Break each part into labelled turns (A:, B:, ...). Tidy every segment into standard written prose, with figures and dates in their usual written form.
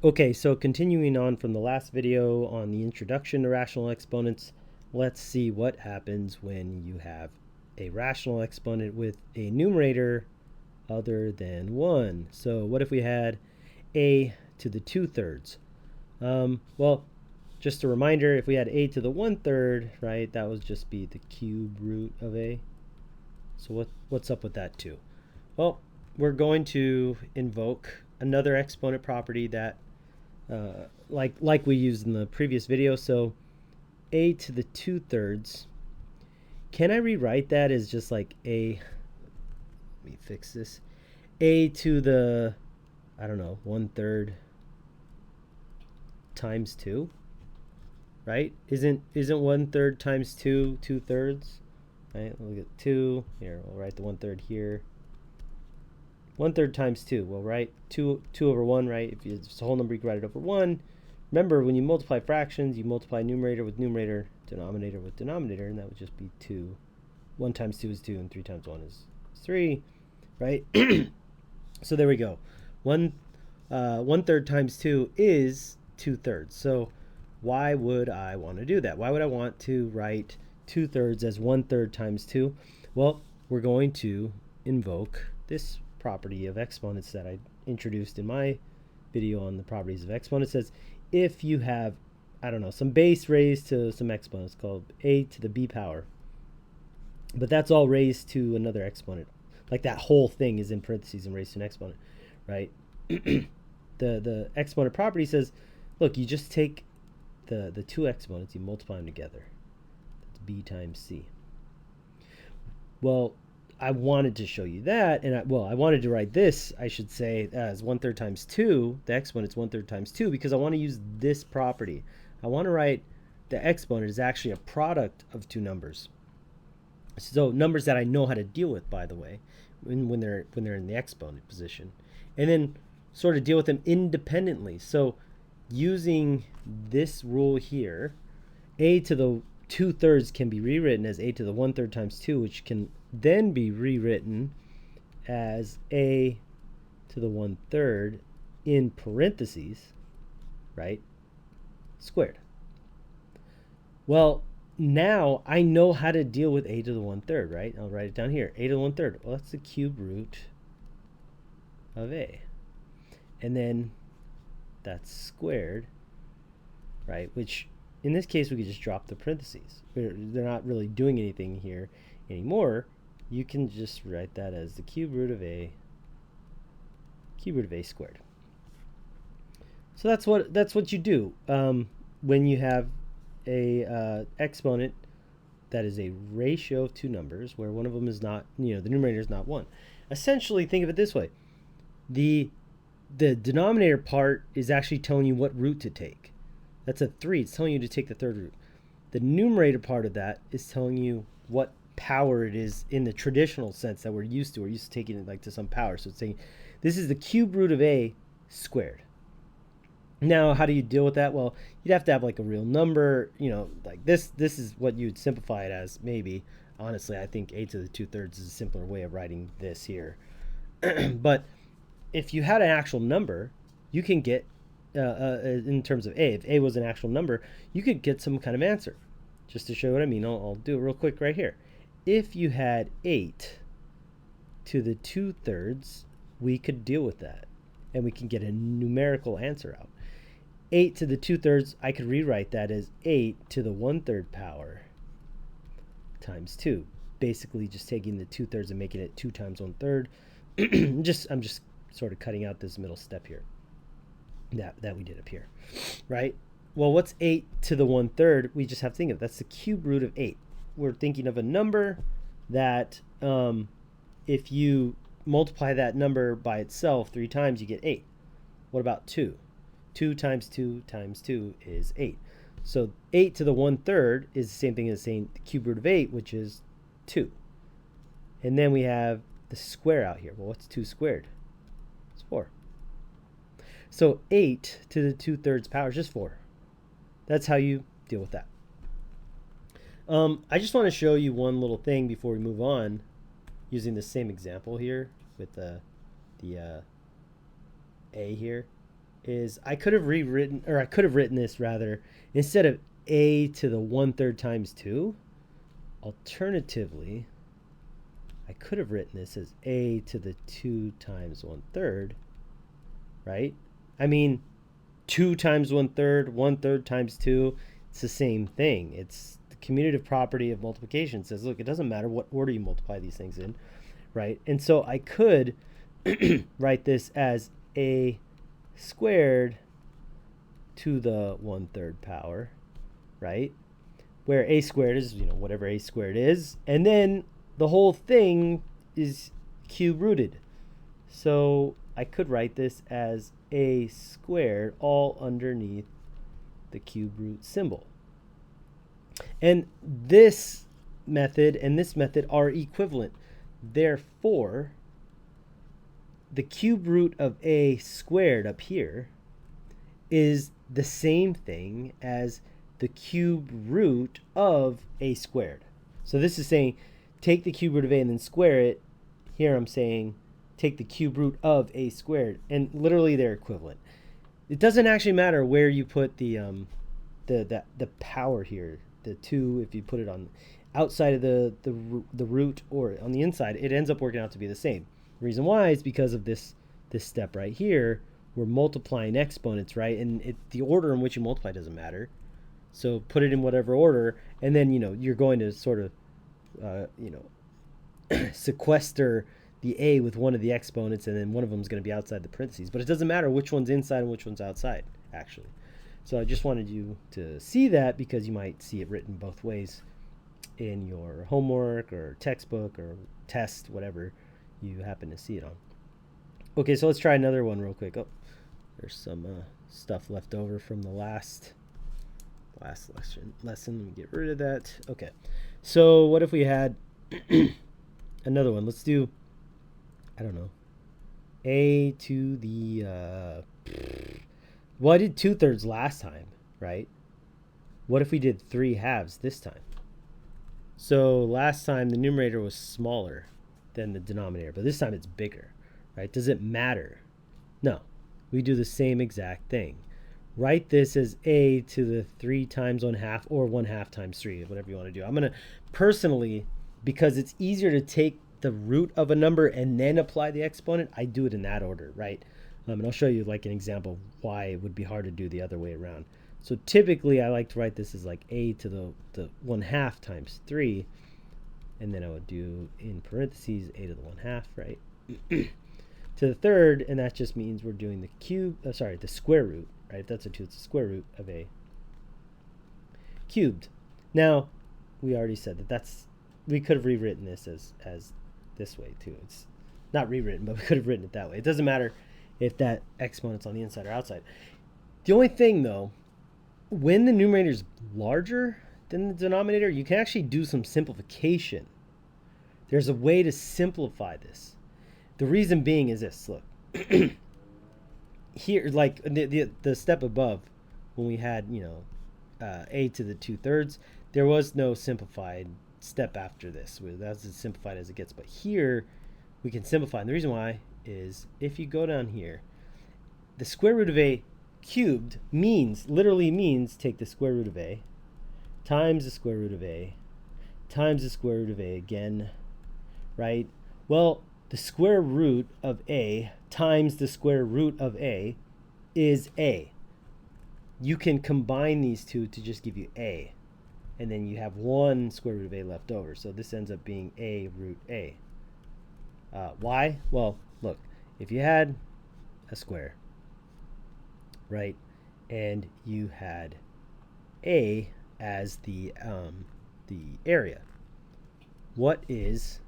A: Okay, so continuing on from the last video on the introduction to rational exponents, let's see what happens when you have a rational exponent with a numerator other than 1. So what if we had a to the 2/3? Well, just a reminder, if we had a to the 1/3, right, that would just be the cube root of a. So what's up with that too? Well, we're going to invoke another exponent property that like we used in the previous video. So a to the 2/3, can I rewrite that as just like a, let me fix this, a to the, I don't know, 1/3 times 2, right? Isn't 1/3 times 2 2/3, right? We'll get 2 here, we'll write the 1/3 here. 1/3 times 2, well, right, 2 over 1, right? If it's a whole number, you can write it over 1. Remember, when you multiply fractions, you multiply numerator with numerator, denominator with denominator, and that would just be 2. 1 times 2 is 2, and 3 times 1 is 3, right? So there we go. 1/3 times 2 is 2/3. So why would I want to do that? Why would I want to write 2/3 as 1/3 times 2? Well, we're going to invoke this property of exponents that I introduced in my video on the properties of exponents. It says if you have, I don't know, some base raised to some exponents called a to the b power, but that's all raised to another exponent. Like that whole thing is in parentheses and raised to an exponent, right? the exponent property says, look, you just take the two exponents, you multiply them together. That's b times c. Well, I wanted to show you that, and I wanted to write this, I should say, as 1/3 times 2. The exponent's 1/3 times 2 because I want to use this property. I want to write the exponent is actually a product of two numbers. So numbers that I know how to deal with, by the way, when they're in the exponent position, and then sort of deal with them independently. So using this rule here, a to the 2/3 can be rewritten as a to the 1/3 times 2, which can then be rewritten as a to the 1/3 in parentheses, right, squared. Well, now I know how to deal with a to the 1/3, right? I'll write it down here. A to the 1/3. Well, that's the cube root of a. And then that's squared, right? Which in this case, we could just drop the parentheses. They're not really doing anything here anymore. You can just write that as the cube root of a squared. So that's what you do when you have a exponent that is a ratio of two numbers where one of them is not, the numerator is not 1. Essentially, think of it this way. The denominator part is actually telling you what root to take. That's a 3. It's telling you to take the third root. The numerator part of that is telling you what power it is in the traditional sense that we're used to. We're used to taking it like to some power. So it's saying this is the cube root of a squared. Now, how do you deal with that? Well, you'd have to have like a real number, like this. This is what you'd simplify it as, maybe. Honestly, I think a to the 2/3 is a simpler way of writing this here. But if you had an actual number, you can get, in terms of a, if a was an actual number, you could get some kind of answer. Just to show what I mean, I'll do it real quick right here. If you had 8 to the 2/3, we could deal with that, and we can get a numerical answer out. 8 to the 2/3, I could rewrite that as 8 to the 1/3 power times 2. Basically, just taking the 2/3 and making it 2 times 1/3. I'm just sort of cutting out this middle step here that we did up here, right? Well, what's 8 to the 1/3? We just have to think of that's the cube root of 8. We're thinking of a number that if you multiply that number by itself 3 times, you get 8. What about 2? 2 times 2 times 2 is 8. So 8 to the 1/3 is the same thing as saying the cube root of 8, which is 2. And then we have the square out here. Well, what's 2 squared? It's 4. So 8 to the 2/3 power is just 4. That's how you deal with that. I just want to show you one little thing before we move on, using the same example here with the a here. is I could have written this rather, instead of a to the 1/3 times 2, alternatively, I could have written this as a to the 2 times 1/3, right? I mean, 2 times 1/3, 1/3 times 2, it's the same thing. It's the commutative property of multiplication. It says, look, it doesn't matter what order you multiply these things in, right? And so I could write this as a squared to the 1/3 power, right? Where a squared is, whatever a squared is, and then the whole thing is cube rooted. So I could write this as a squared all underneath the cube root symbol. And this method and this method are equivalent. Therefore, the cube root of a squared up here is the same thing as the cube root of a squared. So this is saying take the cube root of a and then square it. Here I'm saying take the cube root of a squared, and literally they're equivalent. It doesn't actually matter where you put the power here. The 2, if you put it on outside of the root or on the inside, it ends up working out to be the same. The reason why is because of this step right here. We're multiplying exponents, right? And the order in which you multiply doesn't matter. So put it in whatever order, and then you're going to sort of sequester the a with one of the exponents, and then one of them is going to be outside the parentheses. But it doesn't matter which one's inside and which one's outside, actually. So I just wanted you to see that because you might see it written both ways in your homework or textbook or test, whatever you happen to see it on. Okay, so let's try another one real quick. Oh, there's some stuff left over from the last lesson. Let me get rid of that. Okay, so what if we had another one? Let's do, I don't know, a to the well, I did 2/3 last time, right? What if we did 3/2 this time? So last time the numerator was smaller than the denominator, but this time it's bigger, right? Does it matter? No, we do the same exact thing. Write this as a to the 3 times 1/2 or 1/2 times 3, whatever you want to do. I'm going to personally, because it's easier to take the root of a number and then apply the exponent, I do it in that order, right? And I'll show you like an example of why it would be hard to do the other way around. So typically I like to write this as like a to the 1/2 times 3, and then I would do in parentheses a to the 1/2, right? To the third, and that just means we're doing the square root, right? If that's a 2, it's the square root of a cubed. Now, we already said we could have rewritten this as this way too. It's not rewritten, but we could have written it that way. It doesn't matter if that exponent's on the inside or outside. The only thing though, when the numerator is larger than the denominator, you can actually do some simplification. There's a way to simplify this. The reason being is this, look. Here, like the step above, when we had, a to the 2/3, there was no simplified step after this. That's as simplified as it gets. But here, we can simplify. And the reason why is if you go down here, the square root of a cubed literally means take the square root of a times the square root of a times the square root of a again, right? Well, the square root of a times the square root of a is a. You can combine these two to just give you a, and then you have one square root of a left over. So this ends up being a root a. Why? Well, look, if you had a square, right, and you had a as the area, what is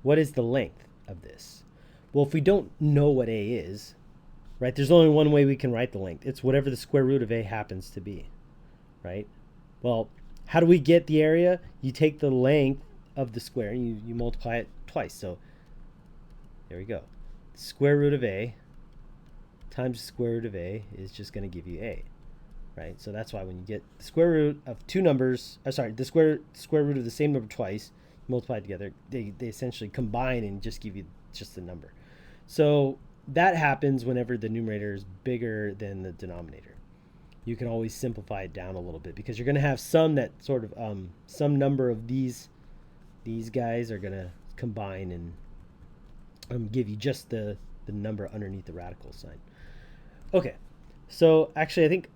A: the length of this? Well, if we don't know what a is, right, there's only one way we can write the length. It's whatever the square root of a happens to be, right? Well, how do we get the area? You take the length of the square and you multiply it twice. So there we go. The square root of a times the square root of a is just going to give you a, right? So that's why when you get the square root of two numbers, the square root of the same number twice, multiplied together, they essentially combine and just give you just the number. So that happens whenever the numerator is bigger than the denominator. You can always simplify it down a little bit because you're going to have some that sort of some number of these guys are going to combine and give you just the number underneath the radical sign. Okay, so actually I think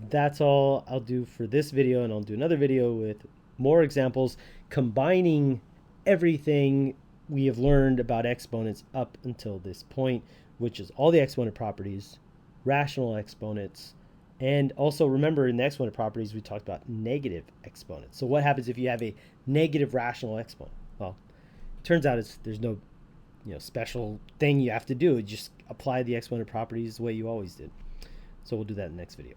A: that's all I'll do for this video, and I'll do another video with more examples combining everything we have learned about exponents up until this point, which is all the exponent properties, rational exponents, and also remember in the exponent properties we talked about negative exponents. So what happens if you have a negative rational exponent? Well, it turns out there's no special thing you have to do. Just apply the exponent properties the way you always did. So we'll do that in the next video.